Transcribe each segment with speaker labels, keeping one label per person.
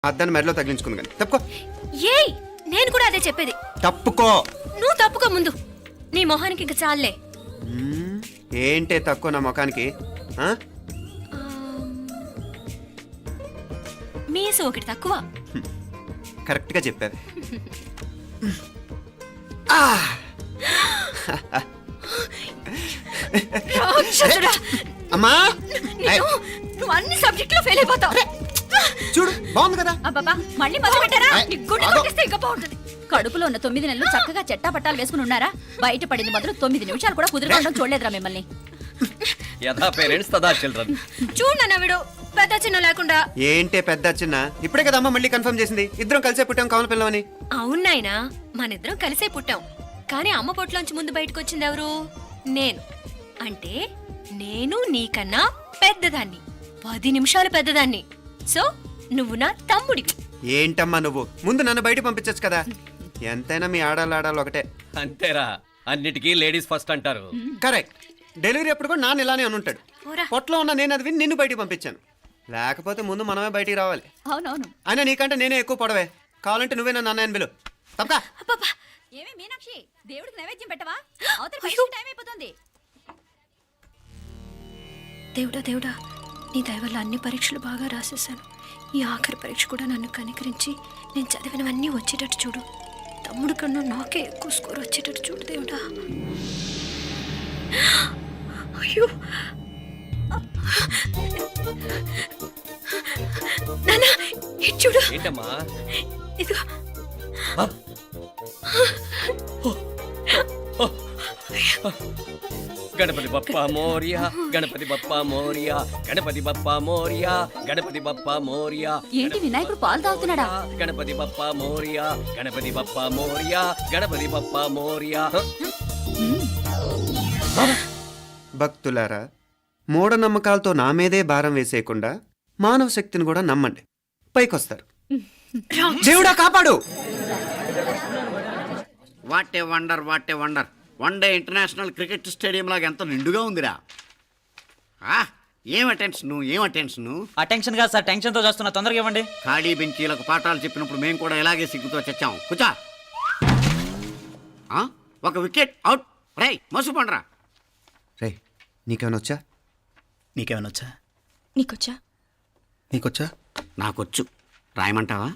Speaker 1: అద్దాన్ని మెడలో తగిలించుకుంది కానీ తప్పుకో.
Speaker 2: ఏయ్ నేను కూడా అదే చెప్పేది.
Speaker 1: తప్పుకో.
Speaker 2: నువ్వు తప్పుకో ముందు. నీ మొహానికి ఇంక చాలే.
Speaker 1: ఏంటే తక్కువ నా ముఖానికి?
Speaker 2: మీసు ఒకటి తక్కువ.
Speaker 1: కరెక్ట్ గా చెప్పావి.
Speaker 2: రాక్షసుడా!
Speaker 1: అమ్మా
Speaker 2: నువ్వు అన్ని సబ్జెక్ట్ లో ఫెయిల్ అయిపోతావు.
Speaker 1: చూడు బాగుంది కదా.
Speaker 2: అబ్బబ్బా మళ్ళీ మొదలు పెట్టారా? నీ గుండె కొట్టేస్తే ఇంకా బాగుంటుంది. కడుపులో ఉన్న 9 నెలలు చక్కగా చెట్టా పట్టాలు వేసుకుని ఉన్నారా? బయట పడింది మొదలు 9 నిమిషాలు కూడా కుదురుకోవడం చూడలేదురా మిమ్మల్ని.
Speaker 3: యథా పేరెంట్స్ తదా చిల్డ్రన్.
Speaker 2: చూడన్నా వీడు పెద్ద చిన్న లేకుండా.
Speaker 1: ఏంటే పెద్ద చిన్న? ఇప్పుడే కదా అమ్మ మళ్ళీ కన్ఫర్మ్ చేసింది ఇద్దరం కలిసే పుట్టాం కావాలి పిల్లవని.
Speaker 2: అవునాయనా మనిద్దరం కలిసే పుట్టాం. కానీ అమ్మ పొట్లోంచి ముందు బయటకు వచ్చింది ఎవరు? నేను. అంటే నేను నీకన్నా పెద్దదాన్ని, 10 నిమిషాలు పెద్దదాన్ని. సో నువ్వు నా తమ్ముడివి.
Speaker 1: ఏంటమ్మా నువ్వు? ముందు నన్ను బయట పంపించచ్చు కదా. ఎంతైనా మీ ఆడాలు ఒకటే.
Speaker 3: అంతేరా, అన్నిటికీ లేడీస్ ఫస్ట్ అంటారు.
Speaker 1: కరెక్ట్. డెలివరీ అప్పుడు కూడా నాన్న ఇలానే అని ఉంటాడు.
Speaker 2: పోరా.
Speaker 1: పొట్టలో ఉన్న నేను అది విని నిన్ను బయటికి పంపించాను. లేకపోతే ముందు మనమే బయటికి రావాలి.
Speaker 2: అవునవును.
Speaker 1: అయినా నీకంటే నేనే ఎక్కువ పొడవే. కావాలంటే నువ్వే నన్ను అన్నయ్యని పిలు. తప్పకా.
Speaker 2: అబ్బబ్బా
Speaker 4: ఏమే మీనాక్షి, దేవుడికి నైవేద్యం పెట్టవా? అవతల
Speaker 2: అయ్యో.
Speaker 4: టైం అయిపోతుంది.
Speaker 2: దేవుడా దేవుడా, నీ దయ వల్ల అన్ని పరీక్షలు బాగా రాసేసాను. ఈ ఆఖరి పరీక్ష కూడా నన్ను కనికరించి నేను చదివినవన్నీ వచ్చేటట్టు చూడు. తమ్ముడు కన్నా నాకే ఎక్కువ స్కోర్ వచ్చేటట్టు చూడు దేవుడా. అయ్యో నాన్నా, ఇటు చూడు.
Speaker 3: ఏంటమ్మా?
Speaker 2: ఇదిగో.
Speaker 3: గణపతి బప్పా మోరియా, గణపతి బప్పా మోరియా, గణపతి బప్పా మోరియా, గణపతి బప్పా మోరియా.
Speaker 4: ఏంటి వినాయకుడు పాలు తాగుతున్నాడా?
Speaker 3: గణపతి బప్పా మోరియా, గణపతి బప్పా మోరియా, గణపతి బప్పా మోరియా.
Speaker 1: భక్తులారా, మూఢనమ్మకాలతో నా మీదే భారం వేసేయకుండా మానవ శక్తిని కూడా నమ్మండి, పైకొస్తారు. దేవుడా కాపాడు.
Speaker 5: What a wonder, what a wonder. 1 day international cricket stadium లాగా ఎంత నిండుగా ఉందిరా. ఏం అటెన్షన్.
Speaker 6: అటెన్షన్ కాదు సార్, టెన్షన్ తో చూస్తున్నా, తొందరగా ఇవ్వండి.
Speaker 5: ఖాళీ బెంచీలకు పాఠాలు చెప్పినప్పుడు మేము కూడా ఇలాగే సిగ్గుతో చచ్చాం. కూర్చో. ఒక వికెట్ అవుట్. రై మసు పండరా.
Speaker 1: రే నీకేమైనా వచ్చా?
Speaker 6: నీకేమైనా వచ్చా?
Speaker 2: నీకొచ్చా?
Speaker 1: నీకొచ్చా?
Speaker 5: నాకొచ్చు. రాయమంటావా?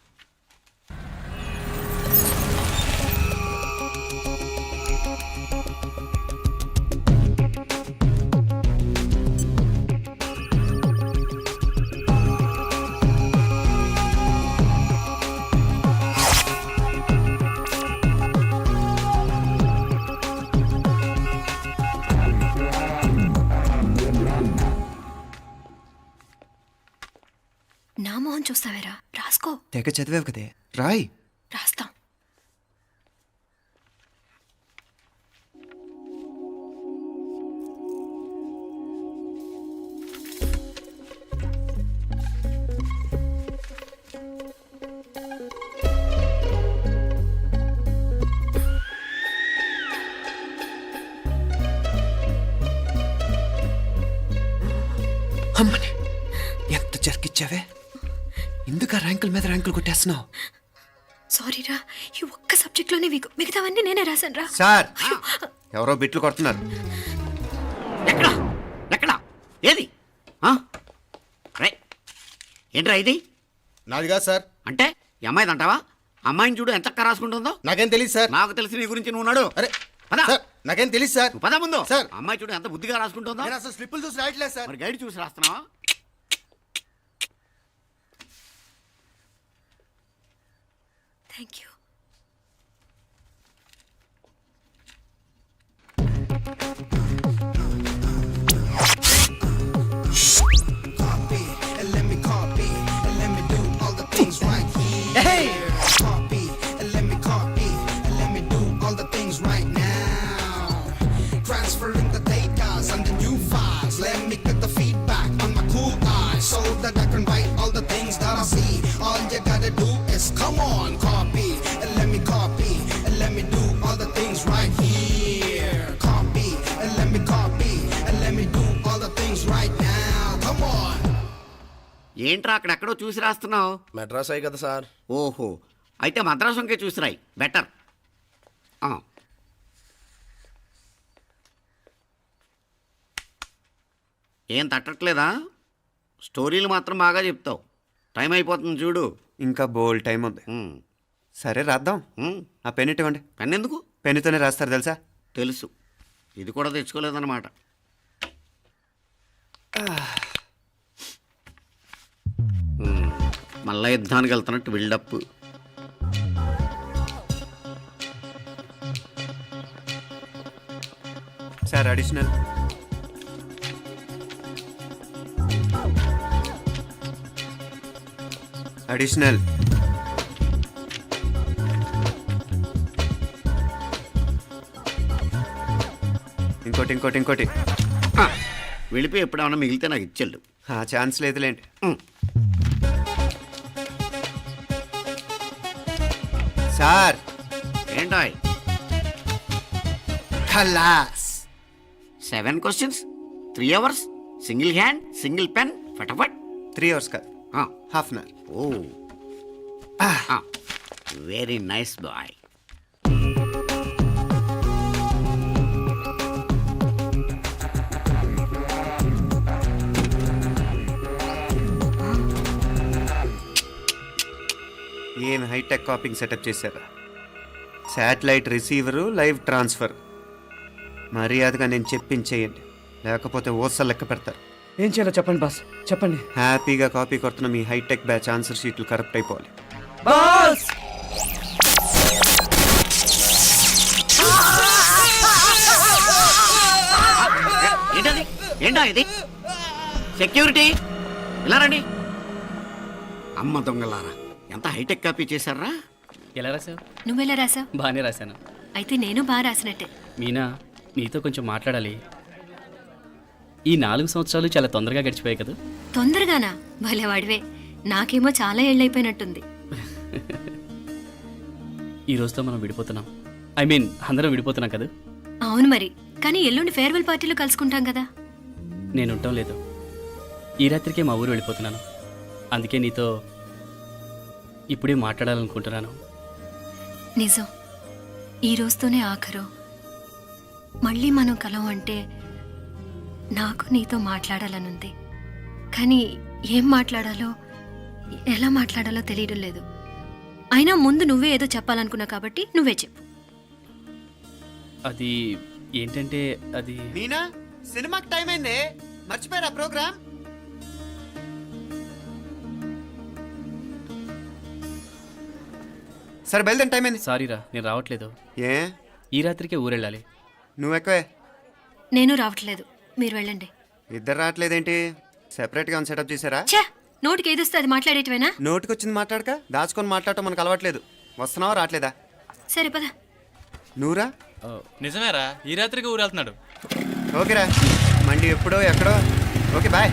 Speaker 2: నా మొహం చూస్తావేరా? రాసుకో.
Speaker 1: తెగ చదివావు కదే, రాయ్.
Speaker 2: రాస్తాం.
Speaker 1: అమ్మని ఎంత జరికిచ్చావే. ఎందుకు ర్యాంకుల మీద ర్యాంకులు కొట్టేస్తున్నావు?
Speaker 2: సారీరా, ఈ ఒక్క సబ్జెక్ట్లోనే మిగతావన్నీ నేనే రాశాను రా.
Speaker 1: సార్, ఎవరో బిట్లు కొడుతున్నారు.
Speaker 5: ఎక్కడా ఏది? రై ఏంట్రా ఇది?
Speaker 7: నాది కాదు సార్.
Speaker 5: అంటే ఈ అమ్మాయిది అంటావా? అమ్మాయిని చూడు ఎంత రాసుకుంటుందో.
Speaker 7: నాకేం తెలియదు సార్.
Speaker 5: నాకు తెలిసి నీ గురించి నువ్వు నాడు.
Speaker 7: అరే
Speaker 5: పద.
Speaker 7: సార్, నాకేం తెలియదు సార్.
Speaker 5: నువ్వు పద ముందు.
Speaker 7: సార్.
Speaker 5: అమ్మాయి చూడు ఎంత బుద్ధిగా రాసుకుంటుందో.
Speaker 7: నేను అసలు స్లిప్పులు చూసి రాయట్లేదు సార్.
Speaker 5: మరి గైడ్ చూసి రాస్తున్నావా?
Speaker 2: Thank you.
Speaker 8: Transferring the data and the new files. Let me get the feedback on my cool eyes so that I can write all the things that I see. All you gotta do is come on, copy and let me copy and let me do all the things right here. Copy and let me copy and let me do all the things right now. Come on.
Speaker 5: ఏంట్రా అక్కడెక్కడో చూసి రాస్తున్నావు?
Speaker 7: మెడ్రాస్ అయ్యి కదా sir.
Speaker 5: ఓహో, అయితే మద్రాసు వంకే చూసి రాయి, better. ఏం తట్టట్లేదా? స్టోరీలు మాత్రం బాగా చెప్తావు. టైం అయిపోతుంది చూడు.
Speaker 1: ఇంకా బోల్ టైం ఉంది.
Speaker 5: ఉమ్,
Speaker 1: సరే రాద్దాం.
Speaker 5: ఉమ్.
Speaker 1: ఆ పెన్ ఇవ్వండి.
Speaker 5: పెన్ ఎందుకు?
Speaker 1: పెన్నుతోనే రాస్తారు తెలుసా?
Speaker 5: తెలుసు, ఇది కూడా తెచ్చుకోలేదన్నమాట. మళ్ళా యుద్ధానికి వెళ్తున్నట్టు బిల్డప్.
Speaker 1: Sir additional. అడిషనల్. ఇంకోటి
Speaker 5: వెళ్ళిపోయి ఎప్పుడేమన్నా మిగిలితే నాకు ఇచ్చెళ్ళు.
Speaker 1: ఆ ఛాన్స్ లేదులేండి. సార్
Speaker 5: ఏంటాయ్?
Speaker 1: ఖలాస్.
Speaker 5: 7 questions, 3 hours, single hand, single pen, ఫటాఫట్.
Speaker 1: 3 hours కాదు, half an hour.
Speaker 5: Oh, very nice boy.
Speaker 1: ఏం హైటెక్ కాపింగ్ సెటప్ చేశారా? Satellite receiver, live transfer. మర్యాదగా నేను చెప్పించేయండి, లేకపోతే ఓసలు లెక్క పెడతారు.
Speaker 3: ఏం చేయాలో చెప్పండి బాస్, చెప్పండి.
Speaker 1: హ్యాపీగా కాపీ కొడుతున్న మీ హైటెక్ బ్యాచ్ ఆన్సర్ షీట్లు కరెక్ట్ అయిపోవాలి.
Speaker 3: బాస్
Speaker 5: ఏంటది? ఏంటా ఇది? సెక్యూరిటీ ఇలా రండి. అమ్మ దొంగలారా, ఎంత హైటెక్ కాపీ చేశారా?
Speaker 3: ఎలా రాసావు?
Speaker 2: నువ్వెలా రాసావు?
Speaker 3: బాగానే రాశాను.
Speaker 2: అయితే నేను బాగా రాసినట్టే.
Speaker 3: మీనా, నీతో కొంచెం మాట్లాడాలి. ఈ 4 సంవత్సరాలు చాలా తొందరగా గడిచిపోయాయి కదా.
Speaker 2: తొందరగానా? భలేవాడివే. నాకేమో చాలా ఏళ్ళైపోయినట్టుంది.
Speaker 3: ఈ రోజుతో మనం విడిపోతున్నాం. ఐ మీన్ అందరం విడిపోతున్నాం కదా.
Speaker 2: అవును మరి, కానీ ఎల్లుండి ఫేర్వెల్ పార్టీలో కలుసుకుంటాం కదా.
Speaker 3: నేను ఉండటం లేదు. ఈ రాత్రికే మా ఊరు వెళ్ళిపోతున్నాను. అందుకే నీతో ఇప్పుడే మాట్లాడాలనుకుంటున్నాను.
Speaker 2: నిజం, ఈ రోజుతోనే ఆఖరు. మళ్ళీ మనం కలం అంటే నాకు నీతో మాట్లాడాలనుంది. కానీ ఏం మాట్లాడాలో, ఎలా మాట్లాడాలో తెలియడం లేదు. అయినా ముందు నువ్వే ఏదో చెప్పాలనుకున్నావు కాబట్టి నువ్వే చెప్పు.
Speaker 3: అది ఏంటంటే అది
Speaker 1: మీనా, సినిమాకి టైం అయింది, మర్చిపోయారా ప్రోగ్రామ్? సరే బయలుదేరి, టైం అయింది.
Speaker 3: సారీరా, నేను రావట్లేదు.
Speaker 1: ఏ?
Speaker 3: ఈ రాత్రికే ఊరెళ్ళాలి.
Speaker 1: నువ్వు ఎక్కువే.
Speaker 2: నేను రావట్లేదు, మీరు వెళ్ళండి.
Speaker 1: ఇద్దరు రావట్లేదేంటి? సెపరేట్గా సెటప్ చేశారా?
Speaker 2: ఛే, నోటికి ఏదొస్తే అది మాట్లాడేటివేనా?
Speaker 1: నోటికొచ్చింది మాట్లాడక దాచుకొని మాట్లాడటం మనకు అలవాట్లేదు. వస్తున్నావా రావట్లేదా?
Speaker 2: సరే పద.
Speaker 1: నువ్వురా.
Speaker 9: నిజమేరా, ఈ రాత్రికి ఊరెళ్తున్నాడు.
Speaker 1: ఓకేరా, మండి ఎప్పుడో ఎక్కడో. Okay bye.